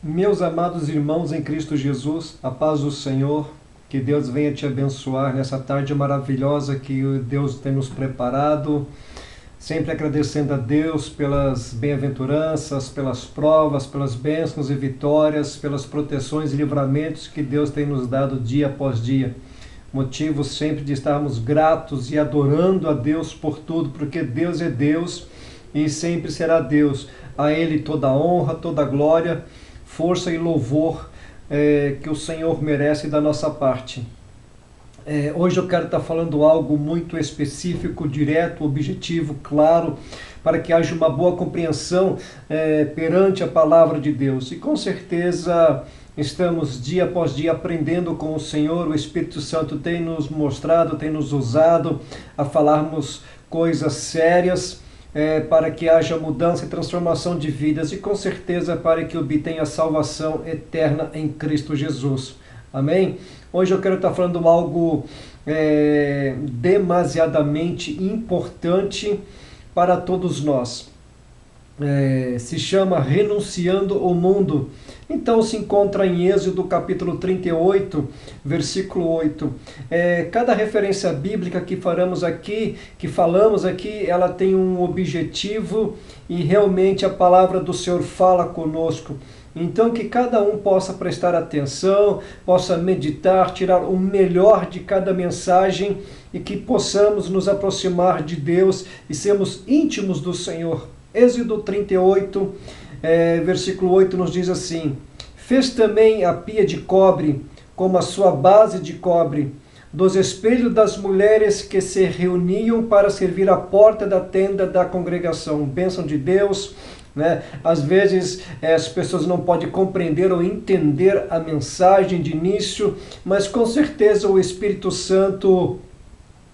Meus amados irmãos em Cristo Jesus, a paz do Senhor, que Deus venha te abençoar nessa tarde maravilhosa que Deus tem nos preparado, sempre agradecendo a Deus pelas bem-aventuranças, pelas provas, pelas bênçãos e vitórias, pelas proteções e livramentos que Deus tem nos dado dia após dia. Motivo sempre de estarmos gratos e adorando a Deus por tudo, porque Deus é Deus e sempre será Deus. A Ele toda a honra, toda a glória, força e louvor que o Senhor merece da nossa parte. Hoje eu quero estar falando algo muito específico, direto, objetivo, claro, para que haja uma boa compreensão perante a palavra de Deus. E com certeza estamos dia após dia aprendendo com o Senhor. O Espírito Santo tem nos mostrado, tem nos usado a falarmos coisas sérias, para que haja mudança e transformação de vidas e com certeza para que obtenha salvação eterna em Cristo Jesus. Amém? Hoje eu quero estar falando algo demasiadamente importante para todos nós. Se chama Renunciando o Mundo. Então se encontra em Êxodo capítulo 38, versículo 8. Cada referência bíblica que falamos aqui, ela tem um objetivo e realmente a palavra do Senhor fala conosco. Então que cada um possa prestar atenção, possa meditar, tirar o melhor de cada mensagem e que possamos nos aproximar de Deus e sermos íntimos do Senhor. Êxodo 38, versículo 8 nos diz assim: fez também a pia de cobre, como a sua base de cobre, dos espelhos das mulheres que se reuniam para servir à porta da tenda da congregação. Bênção de Deus, né? Às vezes as pessoas não podem compreender ou entender a mensagem de início, mas com certeza o Espírito Santo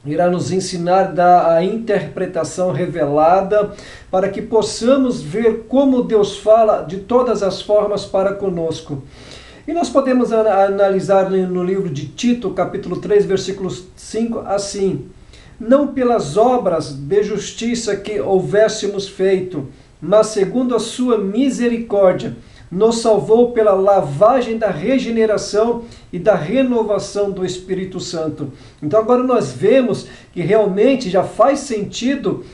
irá nos ensinar a interpretação revelada para que possamos ver como Deus fala de todas as formas para conosco. E nós podemos analisar no livro de Tito, capítulo 3, versículo 5, assim: não pelas obras de justiça que houvéssemos feito, mas segundo a sua misericórdia, nos salvou pela lavagem da regeneração e da renovação do Espírito Santo. Então agora nós vemos que realmente já faz sentido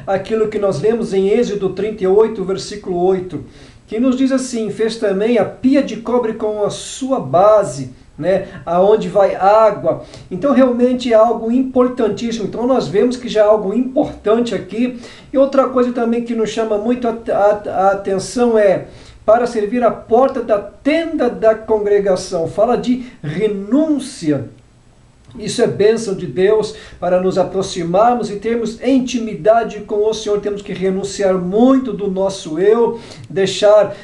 aquilo que nós lemos em Êxodo 38, versículo 8, que nos diz assim: fez também a pia de cobre com a sua base, aonde vai água. Então realmente é algo importantíssimo. Então nós vemos que já é algo importante aqui. E outra coisa também que nos chama muito a atenção para servir à porta da tenda da congregação. Fala de renúncia. Isso é bênção de Deus para nos aproximarmos e termos intimidade com o Senhor. Temos que renunciar muito do nosso eu, deixar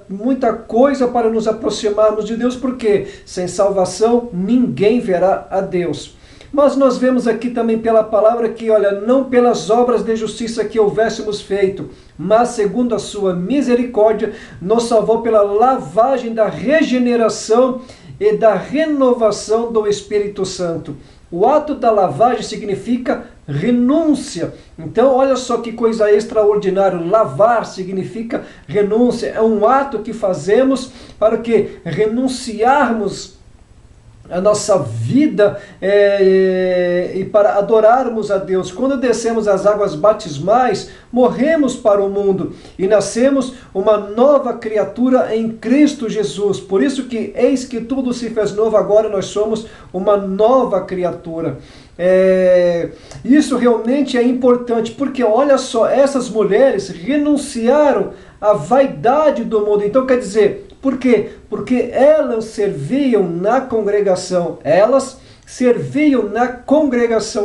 muita coisa para nos aproximarmos de Deus, porque sem salvação ninguém verá a Deus. Mas nós vemos aqui também pela palavra que, não pelas obras de justiça que houvéssemos feito, mas segundo a sua misericórdia, nos salvou pela lavagem da regeneração e da renovação do Espírito Santo. O ato da lavagem significa renúncia. Então, olha só que coisa extraordinária. Lavar significa renúncia. É um ato que fazemos para que renunciarmos a nossa vida e para adorarmos a Deus. Quando descemos as águas batismais, morremos para o mundo e nascemos uma nova criatura em Cristo Jesus. Por isso que eis que tudo se fez novo, agora nós somos uma nova criatura. Isso realmente é importante, porque olha só, essas mulheres renunciaram à vaidade do mundo. Então quer dizer, por quê? Porque elas serviam na congregação.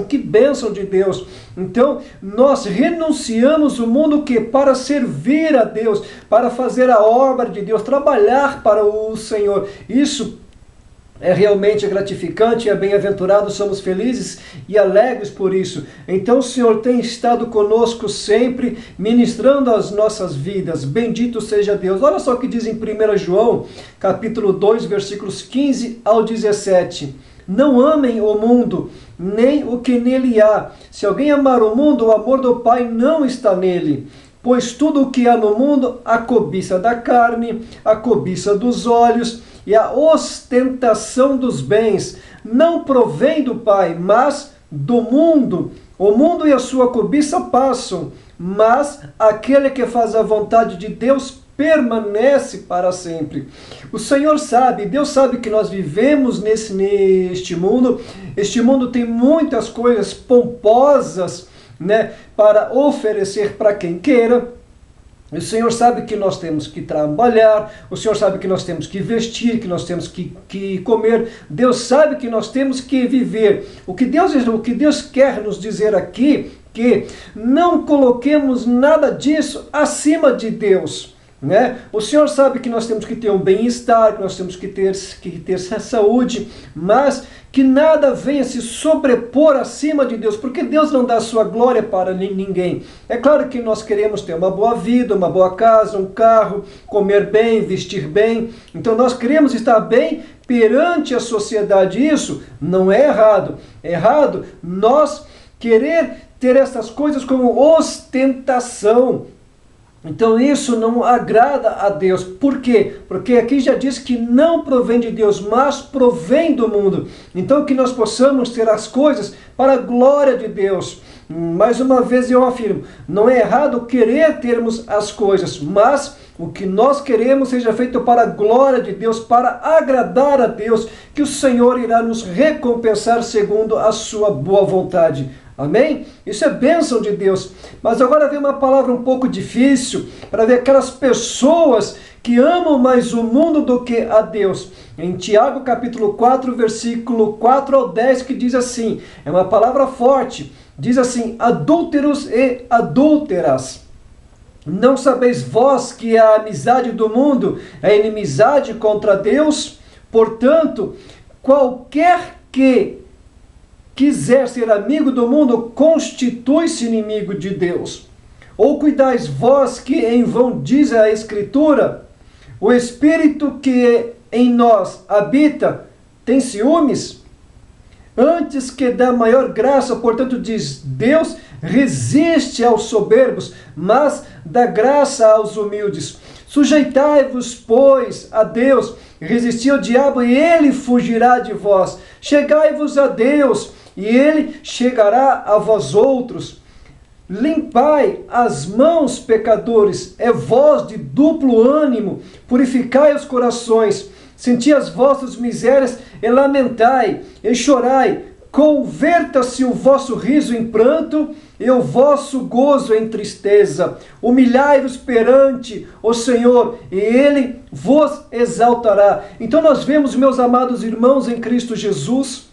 Que bênção de Deus. Então, nós renunciamos o mundo para servir a Deus, para fazer a obra de Deus, trabalhar para o Senhor. Isso é realmente gratificante, é bem-aventurado, somos felizes e alegres por isso. Então o Senhor tem estado conosco sempre, ministrando as nossas vidas. Bendito seja Deus. Olha só o que diz em 1 João, capítulo 2, versículos 15 ao 17. Não amem o mundo, nem o que nele há. Se alguém amar o mundo, o amor do Pai não está nele. Pois tudo o que há no mundo, a cobiça da carne, a cobiça dos olhos e a ostentação dos bens, não provém do Pai, mas do mundo. O mundo e a sua cobiça passam, mas aquele que faz a vontade de Deus permanece para sempre. O Senhor sabe, Deus sabe que nós vivemos neste mundo. Este mundo tem muitas coisas pomposas, né, para oferecer para quem queira. O Senhor sabe que nós temos que trabalhar, o Senhor sabe que nós temos que vestir, que nós temos que comer. Deus sabe que nós temos que viver. O que Deus quer nos dizer aqui, que não coloquemos nada disso acima de Deus, né? O Senhor sabe que nós temos que ter um bem-estar, que nós temos que ter saúde, mas que nada venha se sobrepor acima de Deus, porque Deus não dá a sua glória para ninguém. É claro que nós queremos ter uma boa vida, uma boa casa, um carro, comer bem, vestir bem. Então nós queremos estar bem perante a sociedade. Isso não é errado. É errado nós querer ter essas coisas como ostentação. Então isso não agrada a Deus. Por quê? Porque aqui já diz que não provém de Deus, mas provém do mundo. Então que nós possamos ter as coisas para a glória de Deus. Mais uma vez eu afirmo, não é errado querer termos as coisas, mas o que nós queremos seja feito para a glória de Deus, para agradar a Deus, que o Senhor irá nos recompensar segundo a sua boa vontade. Amém? Isso é bênção de Deus. Mas agora vem uma palavra um pouco difícil, para ver aquelas pessoas que amam mais o mundo do que a Deus. Em Tiago capítulo 4, versículo 4 ao 10, que diz assim, é uma palavra forte, diz assim: adúlteros e adúlteras, não sabeis vós que a amizade do mundo é inimizade contra Deus? Portanto, qualquer que quiser ser amigo do mundo, constitui-se inimigo de Deus. Ou cuidais vós que em vão diz a Escritura, o Espírito que em nós habita tem ciúmes? Antes que dá maior graça, portanto diz, Deus resiste aos soberbos, mas dá graça aos humildes. Sujeitai-vos, pois, a Deus, resisti ao diabo e ele fugirá de vós. Chegai-vos a Deus e ele chegará a vós outros. Limpai as mãos, pecadores, é voz de duplo ânimo, purificai os corações, senti as vossas misérias e lamentai, e chorai, converta-se o vosso riso em pranto e o vosso gozo em tristeza. Humilhai-vos perante o Senhor e Ele vos exaltará. Então nós vemos, meus amados irmãos em Cristo Jesus,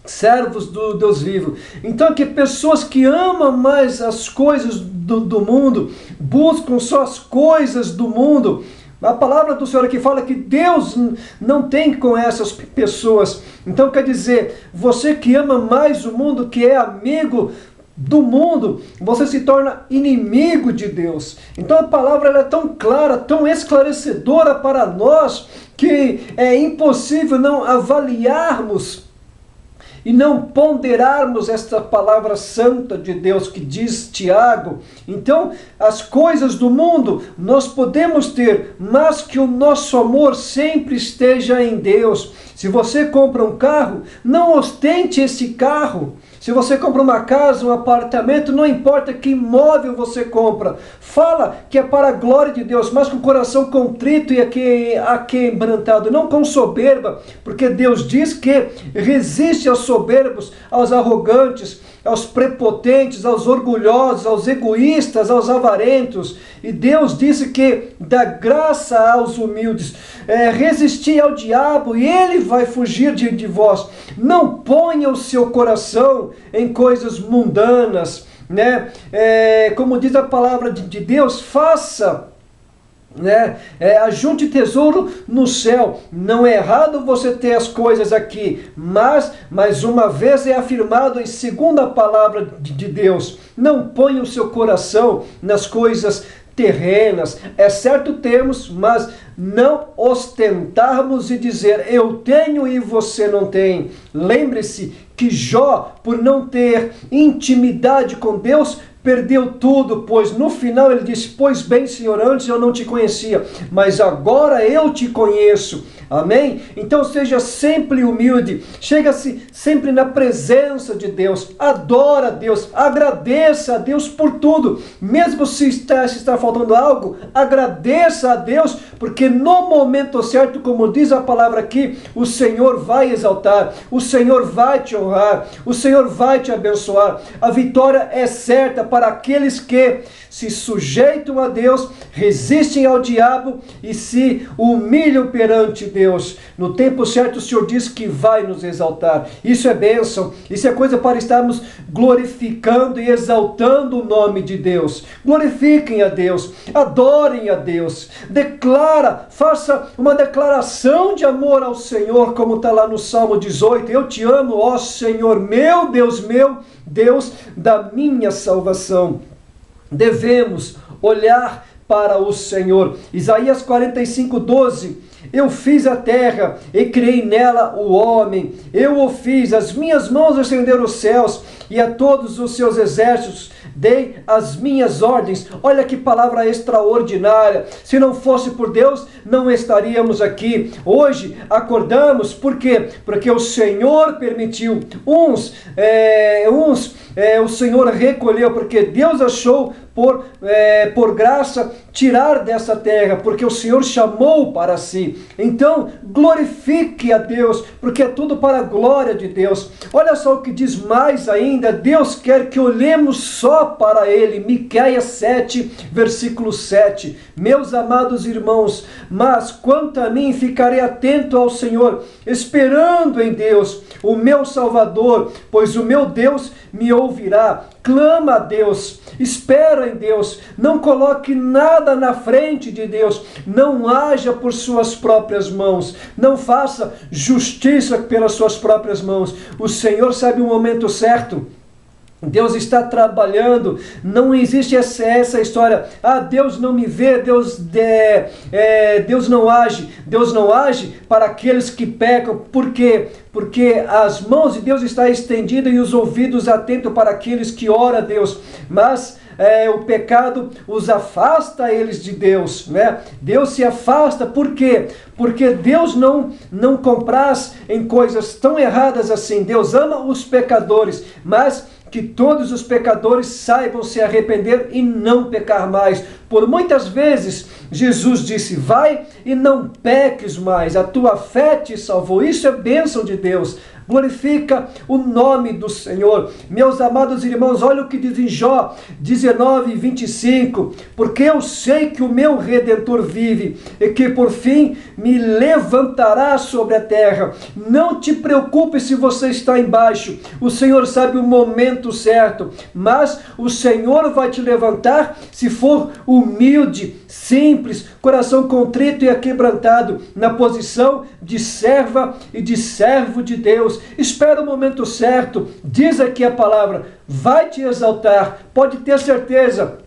servos do Deus vivo, então que pessoas que amam mais as coisas do mundo, buscam só as coisas do mundo. A palavra do Senhor aqui fala que Deus não tem com essas pessoas. Então quer dizer, você que ama mais o mundo, que é amigo do mundo, você se torna inimigo de Deus. Então a palavra ela é tão clara, tão esclarecedora para nós, que é impossível não avaliarmos e não ponderarmos esta palavra santa de Deus que diz Tiago. Então, as coisas do mundo nós podemos ter, mas que o nosso amor sempre esteja em Deus. Se você compra um carro, não ostente esse carro. Se você compra uma casa, um apartamento, não importa que imóvel você compra. Fala que é para a glória de Deus, mas com o coração contrito e aquebrantado, não com soberba, porque Deus diz que resiste aos soberbos, aos arrogantes, aos prepotentes, aos orgulhosos, aos egoístas, aos avarentos. E Deus disse que dá graça aos humildes. Resistir ao diabo e ele vai fugir de vós. Não ponha o seu coração em coisas mundanas, né? Como diz a palavra de Deus, faça, né? Ajunte tesouro no céu. Não é errado você ter as coisas aqui, mas mais uma vez é afirmado em segunda palavra de Deus, não ponha o seu coração nas coisas terrenas. É certo termos, mas não ostentarmos e dizer eu tenho e você não tem. Lembre-se que Jó, por não ter intimidade com Deus, perdeu tudo, pois no final ele disse: pois bem, Senhor, antes eu não te conhecia, mas agora eu te conheço. Amém? Então seja sempre humilde, chega-se sempre na presença de Deus, adora a Deus, agradeça a Deus por tudo, mesmo se está faltando algo, agradeça a Deus, porque no momento certo, como diz a palavra aqui, o Senhor vai exaltar, o Senhor vai te honrar, o Senhor vai te abençoar. A vitória é certa para aqueles que se sujeitam a Deus, resistem ao diabo e se humilham perante Deus. No tempo certo o Senhor diz que vai nos exaltar. Isso é bênção, isso é coisa para estarmos glorificando e exaltando o nome de Deus. Glorifiquem a Deus, adorem a Deus, faça uma declaração de amor ao Senhor, como está lá no Salmo 18, eu te amo, ó Senhor, meu Deus da minha salvação. Devemos olhar para o Senhor. Isaías 45:12, eu fiz a terra e criei nela o homem, eu o fiz, as minhas mãos estenderam os céus e a todos os seus exércitos dei as minhas ordens. Olha que palavra extraordinária. Se não fosse por Deus, não estaríamos aqui. Hoje acordamos, por quê? Porque o Senhor permitiu. O Senhor recolheu, porque Deus achou por graça tirar dessa terra, porque o Senhor chamou para si. Então glorifique a Deus, porque é tudo para a glória de Deus. Olha só o que diz mais ainda, Deus quer que olhemos só para Ele. Miqueias 7, versículo 7. Meus amados irmãos, mas quanto a mim, ficarei atento ao Senhor, esperando em Deus, o meu Salvador, pois o meu Deus me ouvirá. Clama a Deus, espera em Deus, não coloque nada na frente de Deus, não haja por suas próprias mãos, não faça justiça pelas suas próprias mãos. O Senhor sabe o momento certo. Deus está trabalhando, não existe essa história, Deus não me vê, Deus não age. Deus não age para aqueles que pecam. Por quê? Porque as mãos de Deus estão estendidas e os ouvidos atentos para aqueles que oram a Deus, mas o pecado os afasta eles de Deus, né? Deus se afasta, por quê? Porque Deus não compraz em coisas tão erradas assim. Deus ama os pecadores, mas que todos os pecadores saibam se arrepender e não pecar mais. Por muitas vezes, Jesus disse, vai e não peques mais, a tua fé te salvou. Isso é bênção de Deus. Glorifica o nome do Senhor. Meus amados irmãos, olha o que diz em Jó 19:25, porque eu sei que o meu Redentor vive e que por fim me levantará sobre a terra. Não te preocupe se você está embaixo, o Senhor sabe o momento certo, mas o Senhor vai te levantar se for humilde, simples, coração contrito e aquebrantado, na posição de serva e de servo de Deus. Espera o momento certo, diz aqui a palavra, vai te exaltar, pode ter certeza,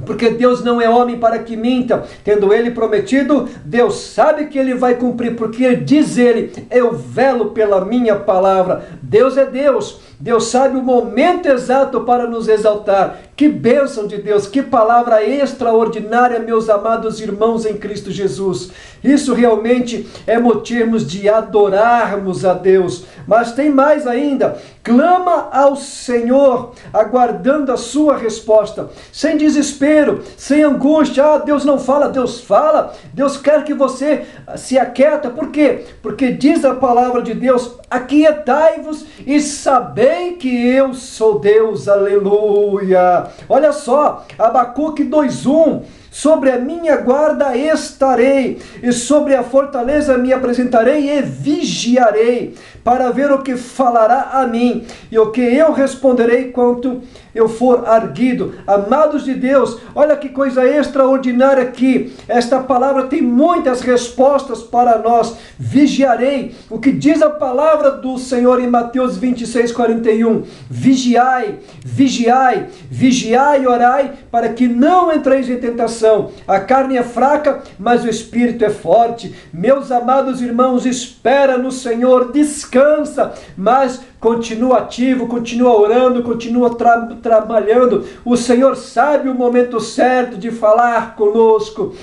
porque Deus não é homem para que minta, tendo Ele prometido, Deus sabe que Ele vai cumprir, porque diz Ele, eu velo pela minha palavra. Deus é Deus, Deus sabe o momento exato para nos exaltar. Que bênção de Deus, que palavra extraordinária, meus amados irmãos em Cristo Jesus. Isso realmente é motivo de adorarmos a Deus. Mas tem mais ainda, clama ao Senhor, aguardando a sua resposta, sem desespero, sem angústia. Deus não fala, Deus fala. Deus quer que você se aquieta. Por quê? Porque diz a palavra de Deus, aquietai-vos e sabei que eu sou Deus. Aleluia. Olha só, Abacuque 2:1, sobre a minha guarda estarei, e sobre a fortaleza me apresentarei e vigiarei, para ver o que falará a mim, e o que eu responderei quanto eu for arguido. Amados de Deus, olha que coisa extraordinária aqui. Esta palavra tem muitas respostas para nós. Vigiarei, o que diz a palavra do Senhor em Mateus 26:41. Vigiai, vigiai, vigiai e orai, para que não entreis em tentação. A carne é fraca, mas o espírito é forte. Meus amados irmãos, espera no Senhor, descansa, mas continua ativo, continua orando, continua trabalhando. O Senhor sabe o momento certo de falar conosco.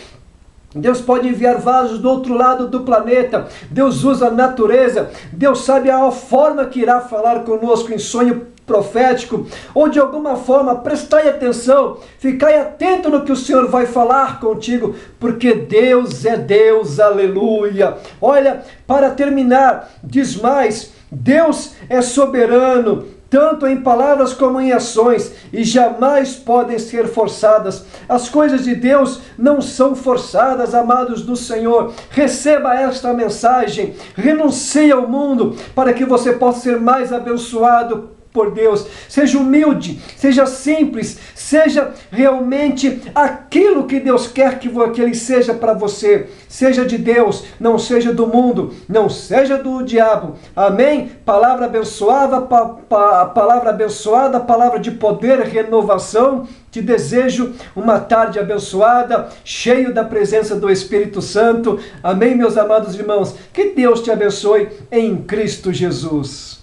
Deus pode enviar vasos do outro lado do planeta. Deus usa a natureza. Deus sabe a forma que irá falar conosco em sonho profético, ou de alguma forma. Prestai atenção, ficai atento no que o Senhor vai falar contigo, porque Deus é Deus, aleluia. Olha, para terminar, diz mais: Deus é soberano, tanto em palavras como em ações, e jamais podem ser forçadas. As coisas de Deus não são forçadas, amados do Senhor. Receba esta mensagem, renuncie ao mundo, para que você possa ser mais abençoado por Deus. Seja humilde, seja simples, seja realmente aquilo que Deus quer que ele seja para você. Seja de Deus, não seja do mundo, não seja do diabo. Amém? Palavra abençoada, palavra de poder, renovação. Te desejo uma tarde abençoada, cheio da presença do Espírito Santo. Amém, meus amados irmãos? Que Deus te abençoe em Cristo Jesus.